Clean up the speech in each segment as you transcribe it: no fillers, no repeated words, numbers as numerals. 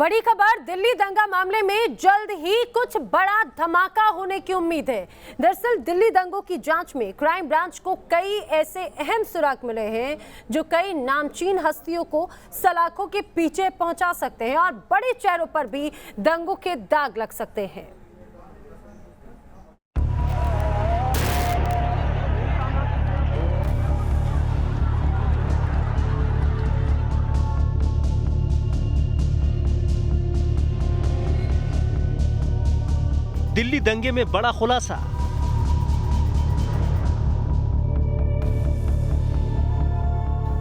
बड़ी खबर, दिल्ली दंगा मामले में जल्द ही कुछ बड़ा धमाका होने की उम्मीद है। दरअसल दिल्ली दंगों की जांच में क्राइम ब्रांच को कई ऐसे अहम सुराग मिले हैं जो कई नामचीन हस्तियों को सलाखों के पीछे पहुंचा सकते हैं और बड़े चेहरों पर भी दंगों के दाग लग सकते हैं। दिल्ली दंगे में बड़ा खुलासा।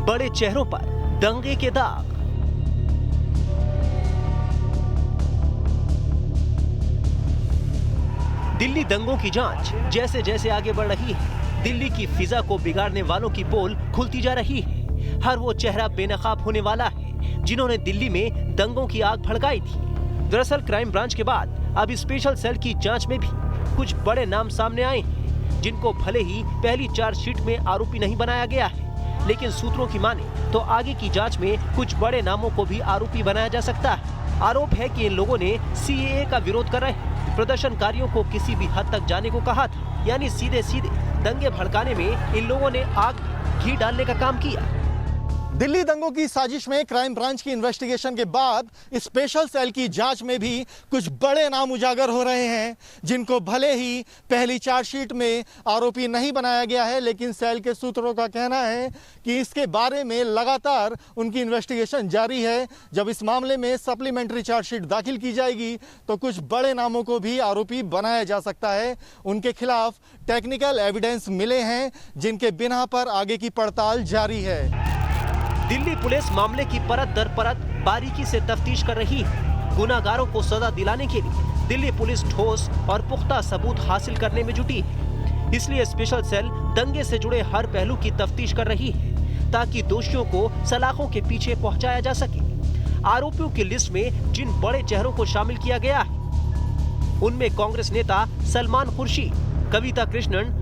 बड़े चेहरों पर दंगे के दाग। दिल्ली दंगों की जांच जैसे जैसे आगे बढ़ रही है, दिल्ली की फिजा को बिगाड़ने वालों की पोल खुलती जा रही है। हर वो चेहरा बेनकाब होने वाला है जिन्होंने दिल्ली में दंगों की आग भड़काई थी। दरअसल क्राइम ब्रांच के बाद अब स्पेशल सेल की जांच में भी कुछ बड़े नाम सामने आए हैं, जिनको भले ही पहली चार्जशीट में आरोपी नहीं बनाया गया है, लेकिन सूत्रों की माने तो आगे की जांच में कुछ बड़े नामों को भी आरोपी बनाया जा सकता है। आरोप है कि इन लोगों ने सीएए का विरोध कर रहे प्रदर्शनकारियों को किसी भी हद तक जाने को कहा था, यानी सीधे सीधे दंगे भड़काने में इन लोगों ने आग घी डालने का काम किया। दिल्ली दंगों की साजिश में क्राइम ब्रांच की इन्वेस्टिगेशन के बाद स्पेशल सेल की जांच में भी कुछ बड़े नाम उजागर हो रहे हैं, जिनको भले ही पहली चार्जशीट में आरोपी नहीं बनाया गया है, लेकिन सेल के सूत्रों का कहना है कि इसके बारे में लगातार उनकी इन्वेस्टिगेशन जारी है। जब इस मामले में सप्लीमेंट्री चार्जशीट दाखिल की जाएगी तो कुछ बड़े नामों को भी आरोपी बनाया जा सकता है। उनके खिलाफ टेक्निकल एविडेंस मिले हैं, जिनके बिना पर आगे की पड़ताल जारी है। दिल्ली पुलिस मामले की परत दर परत बारीकी से तफ्तीश कर रही है। गुनाहगारों को सजा दिलाने के लिए दिल्ली पुलिस ठोस और पुख्ता सबूत हासिल करने में जुटी है। इसलिए स्पेशल सेल दंगे से जुड़े हर पहलू की तफ्तीश कर रही है, ताकि दोषियों को सलाखों के पीछे पहुंचाया जा सके। आरोपियों की लिस्ट में जिन बड़े चेहरों को शामिल किया गया है, उनमें कांग्रेस नेता सलमान खुर्शीद, कविता कृष्णन,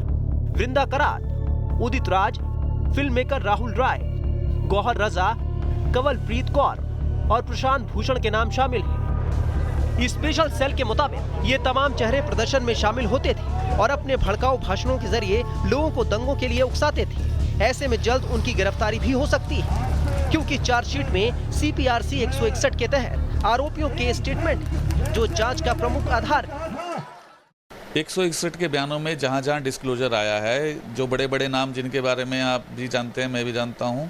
वृंदा करात, उदित राज, फिल्म मेकर राहुल राय, गौहर रजा, कंवलप्रीत कौर और प्रशांत भूषण के नाम शामिल हैं। स्पेशल सेल के मुताबिक ये तमाम चेहरे प्रदर्शन में शामिल होते थे और अपने भड़काऊ भाषणों के जरिए लोगों को दंगों के लिए उकसाते थे। ऐसे में जल्द उनकी गिरफ्तारी भी हो सकती है, क्योंकि चार्जशीट में सीपीआरसी 161 के तहत आरोपियों के स्टेटमेंट जो जांच का प्रमुख आधार है। 161 के बयानों में जहां जहां डिस्क्लोजर आया है, जो बड़े बड़े नाम जिनके बारे में आप भी जानते हैं, मैं भी जानता हूं,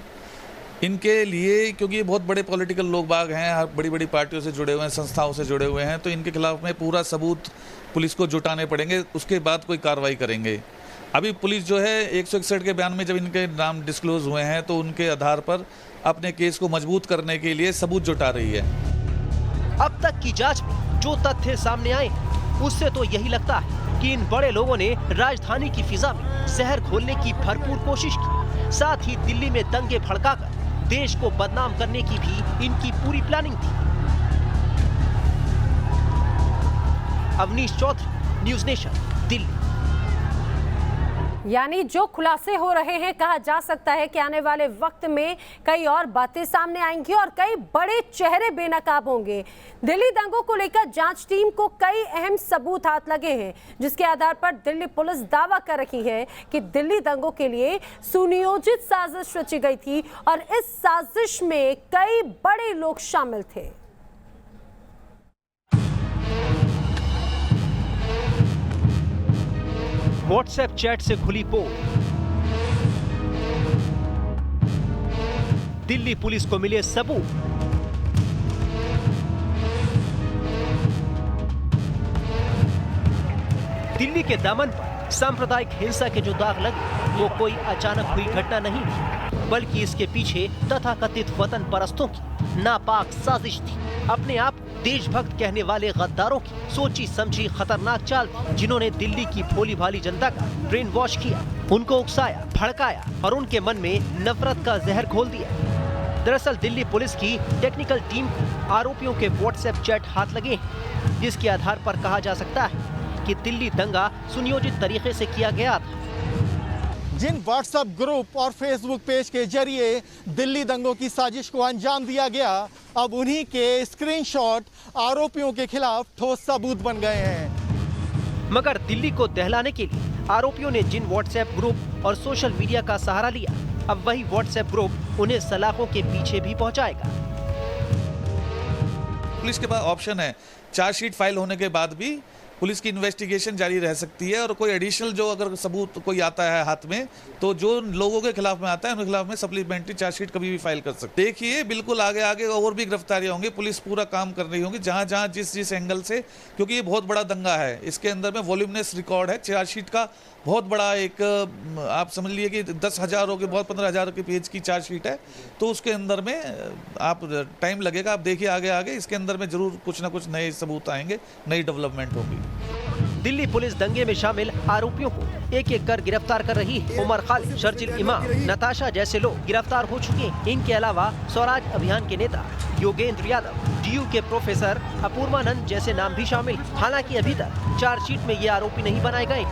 इनके लिए, क्योंकि ये बहुत बड़े पॉलिटिकल लोग बाग हैं, बड़ी बड़ी पार्टियों से जुड़े हुए हैं, संस्थाओं से जुड़े हुए हैं, तो इनके खिलाफ में पूरा सबूत पुलिस को जुटाने पड़ेंगे, उसके बाद कोई कार्रवाई करेंगे। अभी पुलिस जो है 161 के बयान में जब इनके नाम डिस्क्लोज हुए हैं तो उनके आधार पर अपने केस को मजबूत करने के लिए सबूत जुटा रही है। अब तक की जांच में जो तथ्य सामने आए उससे तो यही लगता है कि इन बड़े लोगों ने राजधानी की फिजा में जहर घोलने की भरपूर कोशिश की, साथ ही दिल्ली में दंगे भड़काकर देश को बदनाम करने की भी इनकी पूरी प्लानिंग थी। Avneesh Chaudhary, News Nation, Delhi. यानी जो खुलासे हो रहे हैं, कहा जा सकता है कि आने वाले वक्त में कई और बातें सामने आएंगी और कई बड़े चेहरे बेनकाब होंगे। दिल्ली दंगों को लेकर जांच टीम को कई अहम सबूत हाथ लगे हैं, जिसके आधार पर दिल्ली पुलिस दावा कर रही है कि दिल्ली दंगों के लिए सुनियोजित साजिश रची गई थी और इस साजिश में कई बड़े लोग शामिल थे। व्हाट्सएप चैट से खुली पोल। दिल्ली पुलिस को मिले सबूत। दिल्ली के दामन पर सांप्रदायिक हिंसा के जो दाग लगे वो कोई अचानक हुई घटना नहीं थी, बल्कि इसके पीछे तथाकथित वतन परस्तों की नापाक साजिश थी। अपने आप देशभक्त कहने वाले गद्दारों की सोची समझी खतरनाक चाल थी, जिन्होंने दिल्ली की भोली भाली जनता का ब्रेन वॉश किया, उनको उकसाया, भड़काया और उनके मन में नफरत का जहर घोल दिया। दरअसल दिल्ली पुलिस की टेक्निकल टीम को आरोपियों के व्हाट्सएप चैट हाथ लगे हैं, जिसके आधार पर कहा जा सकता है कि दिल्ली दंगा सुनियोजित तरीके से किया गया था। जिन व्हाट्सएप ग्रुप और फेसबुक पेज के जरिए दिल्ली दंगों की साजिश को अंजाम दिया गया, अब उन्हीं के स्क्रीनशॉट आरोपियों के खिलाफ ठोस सबूत बन गए हैं। मगर दिल्ली को दहलाने के लिए आरोपियों ने जिन व्हाट्सएप ग्रुप और सोशल मीडिया का सहारा लिया, अब वही व्हाट्सएप ग्रुप उन्हें सलाखों के पीछे भी पहुंचाएगा। पुलिस के पास ऑप्शन है, चार्जशीट फाइल होने के बाद भी पुलिस की इन्वेस्टिगेशन जारी रह सकती है और कोई एडिशनल जो अगर सबूत कोई आता है हाथ में, तो जो लोगों के खिलाफ में आता है उनके खिलाफ में सप्लीमेंट्री चार्जशीट कभी भी फाइल कर सकते। देखिए बिल्कुल आगे आगे और भी गिरफ्तारियां होंगी, पुलिस पूरा काम कर रही होंगी जहां जहां जिस एंगल से, क्योंकि ये बहुत बड़ा दंगा है। इसके अंदर में वॉल्यूमिनस रिकॉर्ड है, चार्जशीट का बहुत बड़ा एक आप समझ लीजिए कि 10,000 के बहुत 15,000 के पेज की चार्जशीट है, तो उसके अंदर में आप टाइम लगेगा। आप देखिए आगे आगे इसके अंदर में जरूर कुछ ना कुछ नए सबूत आएंगे, नई डेवलपमेंट होगी। दिल्ली पुलिस दंगे में शामिल आरोपियों को एक एक कर गिरफ्तार कर रही है। उमर खालिद, शर्जिल इमाम, नताशा जैसे लोग गिरफ्तार हो चुके हैं। इनके अलावा स्वराज अभियान के नेता योगेंद्र यादव, DU के प्रोफेसर अपूर्वानंद जैसे नाम भी शामिल। हालांकि अभी तक चार्जशीट में ये आरोपी नहीं बनाए गए।